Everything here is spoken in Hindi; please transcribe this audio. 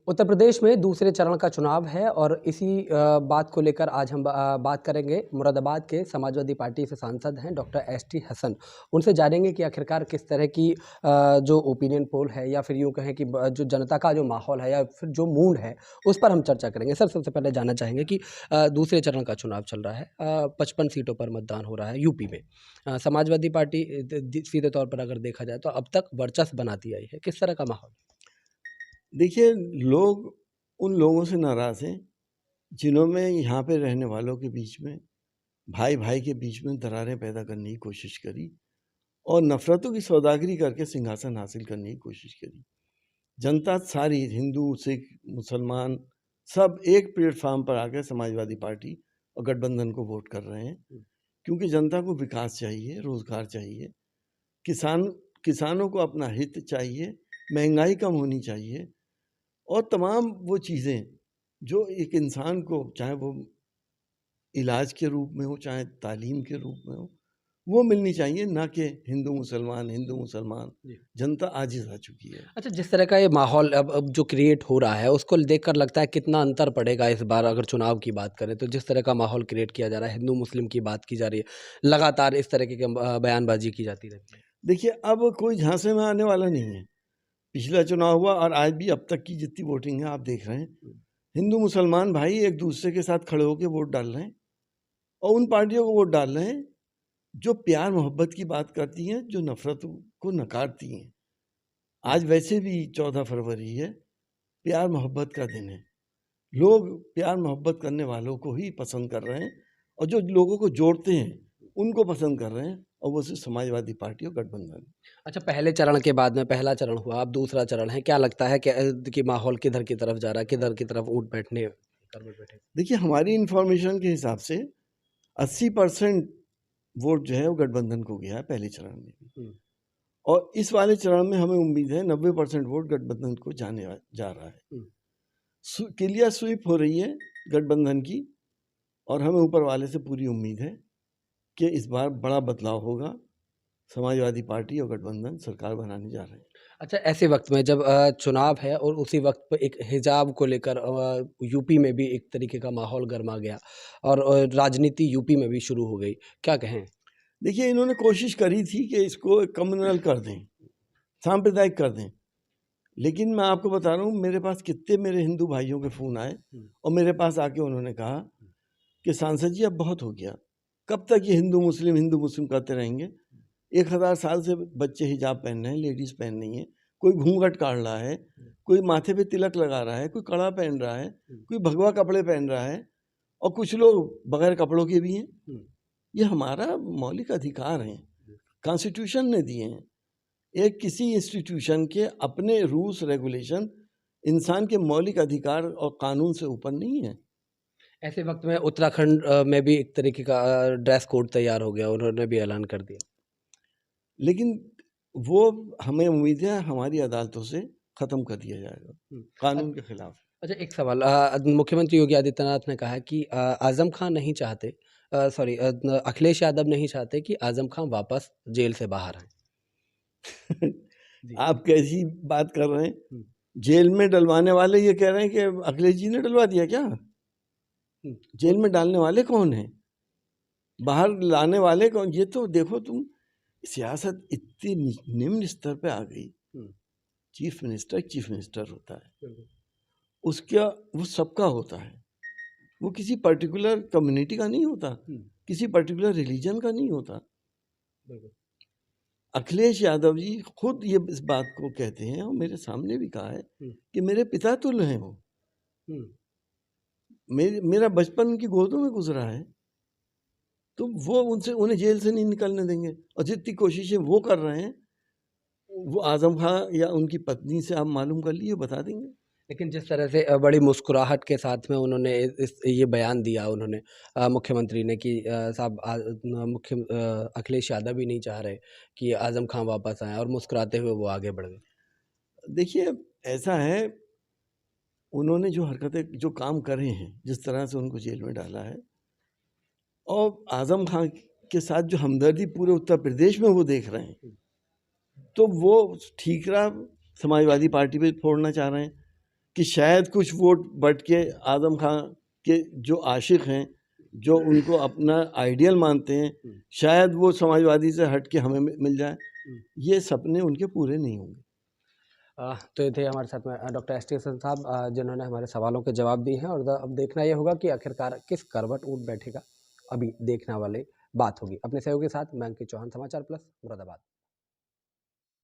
उत्तर प्रदेश में दूसरे चरण का चुनाव है और इसी बात को लेकर आज हम बात करेंगे। मुरादाबाद के समाजवादी पार्टी से सांसद हैं डॉक्टर एसटी हसन। उनसे जानेंगे कि आखिरकार किस तरह की जो ओपिनियन पोल है या फिर यूँ कहें कि जो जनता का जो माहौल है या फिर जो मूड है, उस पर हम चर्चा करेंगे। सर, सबसे पहले जानना चाहेंगे कि दूसरे चरण का चुनाव चल रहा है, 55 सीटों पर मतदान हो रहा है यूपी में। समाजवादी पार्टी सीधे तौर पर अगर देखा जाए तो अब तक वर्चस्व बनाती आई है। किस तरह का माहौल? देखिए, लोग उन लोगों से नाराज़ हैं जिन्होंने यहाँ पे रहने वालों के बीच में, भाई-भाई के बीच में दरारें पैदा करने की कोशिश करी और नफ़रतों की सौदागरी करके सिंहासन हासिल करने की कोशिश करी। जनता सारी हिंदू, सिख, मुसलमान सब एक प्लेटफ़ॉर्म पर आकर समाजवादी पार्टी और गठबंधन को वोट कर रहे हैं, क्योंकि जनता को विकास चाहिए, रोज़गार चाहिए, किसानों को अपना हित चाहिए, महंगाई कम होनी चाहिए और तमाम वो चीज़ें जो एक इंसान को, चाहे वो इलाज के रूप में हो, चाहे तालीम के रूप में हो, वो मिलनी चाहिए, ना कि हिंदू मुसलमान। जी। जनता आजिज़ आ चुकी है। अच्छा, जिस तरह का ये माहौल अब जो क्रिएट हो रहा है, उसको देखकर लगता है कितना अंतर पड़ेगा इस बार अगर चुनाव की बात करें तो। जिस तरह का माहौल क्रिएट किया जा रहा है, हिंदू-मुस्लिम की बात की जा रही है, लगातार इस तरीके की बयानबाज़ी की जाती रहती है। देखिए, अब कोई झांसे में आने वाला नहीं है। पिछला चुनाव हुआ और आज भी अब तक की जितनी वोटिंग है आप देख रहे हैं, हिंदू मुसलमान भाई एक दूसरे के साथ खड़े होकर वोट डाल रहे हैं और उन पार्टियों को वोट डाल रहे हैं जो प्यार मोहब्बत की बात करती हैं, जो नफ़रत को नकारती हैं। आज वैसे भी 14 फरवरी है, प्यार मोहब्बत का दिन है। लोग प्यार मोहब्बत करने वालों को ही पसंद कर रहे हैं और जो लोगों को जोड़ते हैं, उनको पसंद कर रहे हैं और वो सिर्फ समाजवादी पार्टी और गठबंधन। अच्छा, पहले चरण के बाद में पहला चरण हुआ, अब दूसरा चरण है। क्या लगता है कि माहौल किधर की तरफ जा रहा है? किधर की तरफ ऊँट बैठने करवट बैठे? देखिए, हमारी इन्फॉर्मेशन के हिसाब से 80% वोट जो है वो गठबंधन को गया है पहले चरण में भी। हुँ। और इस वाले चरण में हमें उम्मीद है 90% वोट गठबंधन को जा रहा है। हुँ। क्लियर स्वीप हो रही है गठबंधन की और हमें ऊपर वाले से पूरी उम्मीद है कि इस बार बड़ा बदलाव होगा। समाजवादी पार्टी और गठबंधन सरकार बनाने जा रहे हैं। अच्छा, ऐसे वक़्त में जब चुनाव है और उसी वक़्त पे एक हिजाब को लेकर यूपी में भी एक तरीके का माहौल गरमा गया और राजनीति यूपी में भी शुरू हो गई। क्या कहें? देखिए, इन्होंने कोशिश करी थी कि इसको कम्युनल कर दें, सांप्रदायिक कर दें। लेकिन मैं आपको बता रहा हूँ, मेरे पास कितने मेरे हिंदू भाइयों के फ़ोन आए और मेरे पास आके उन्होंने कहा कि सांसद जी अब बहुत हो गया। कब तक ये हिंदू मुस्लिम करते रहेंगे? 1000 साल से बच्चे हिजाब पहन रहे हैं, लेडीज़ पहन रही हैं, कोई घूंघट काढ़ रहा है, कोई माथे पे तिलक लगा रहा है, कोई कड़ा पहन रहा है, कोई भगवा कपड़े पहन रहा है और कुछ लोग बगैर कपड़ों के भी हैं। ये हमारा मौलिक अधिकार हैं, कॉन्स्टिट्यूशन ने दिए हैं। एक किसी इंस्टीट्यूशन के अपने रूल्स रेगुलेशन इंसान के मौलिक अधिकार और कानून से ऊपर नहीं है। ऐसे वक़्त में उत्तराखंड में भी एक तरीके का ड्रेस कोड तैयार हो गया, उन्होंने भी ऐलान कर दिया। लेकिन वो हमें उम्मीद है हमारी अदालतों से ख़त्म कर दिया जाएगा, कानून के खिलाफ। अच्छा, एक सवाल, मुख्यमंत्री योगी आदित्यनाथ ने कहा है कि आज़म खान नहीं चाहते, सॉरी, अखिलेश यादव नहीं चाहते कि आज़म खान वापस जेल से बाहर आएँ। जी। आप कैसी बात कर रहे हैं? हुँ। जेल में डलवाने वाले ये कह रहे हैं कि अखिलेश जी ने डलवा दिया क्या? हुँ। जेल में डालने वाले कौन हैं? बाहर लाने वाले कौन? ये तो देखो तुम, सियासत इतनी निम्न स्तर पे आ गई। हुँ। चीफ मिनिस्टर होता है, बिल्कुल। उसका वो सबका होता है, वो किसी पर्टिकुलर कम्युनिटी का नहीं होता, हुँ। किसी पर्टिकुलर रिलीजन का नहीं होता। बिल्कुल। अखिलेश यादव जी खुद ये इस बात को कहते हैं और मेरे सामने भी कहा है हुँ। कि मेरे पिता तुल्य हैं वो। हुँ। मेरा बचपन उनकी गोदों में गुजरा है, तो वो उन्हें जेल से नहीं निकलने देंगे। और जितनी कोशिशें वो कर रहे हैं, वो आज़म खां या उनकी पत्नी से आप मालूम कर लीजिए, बता देंगे। लेकिन जिस तरह से बड़ी मुस्कुराहट के साथ में उन्होंने इस ये बयान दिया उन्होंने, मुख्यमंत्री ने कि साहब, अखिलेश यादव भी नहीं चाह रहे कि आज़म खान वापस आएँ, और मुस्कुराते हुए वो आगे बढ़ गए। देखिए, ऐसा है, उन्होंने जो हरकतें, जो काम करे हैं, जिस तरह से उनको जेल में डाला है और आज़म खां के साथ जो हमदर्दी पूरे उत्तर प्रदेश में वो देख रहे हैं, तो वो ठीकरा समाजवादी पार्टी पे फोड़ना चाह रहे हैं। कि शायद कुछ वोट बट के आज़म खां के जो आशिक हैं, जो उनको अपना आइडियल मानते हैं, शायद वो समाजवादी से हट के हमें मिल जाए। ये सपने उनके पूरे नहीं होंगे। तो ये थे हमारे साथ में डॉक्टर एस टी हसन साहब, जिन्होंने हमारे सवालों के जवाब दिए हैं। और अब देखना ये होगा कि आखिरकार किस करवट ऊँट बैठेगा, अभी देखने वाली बात होगी। अपने सहयोगी के साथ मैं अंकित चौहान, समाचार प्लस, मुरादाबाद।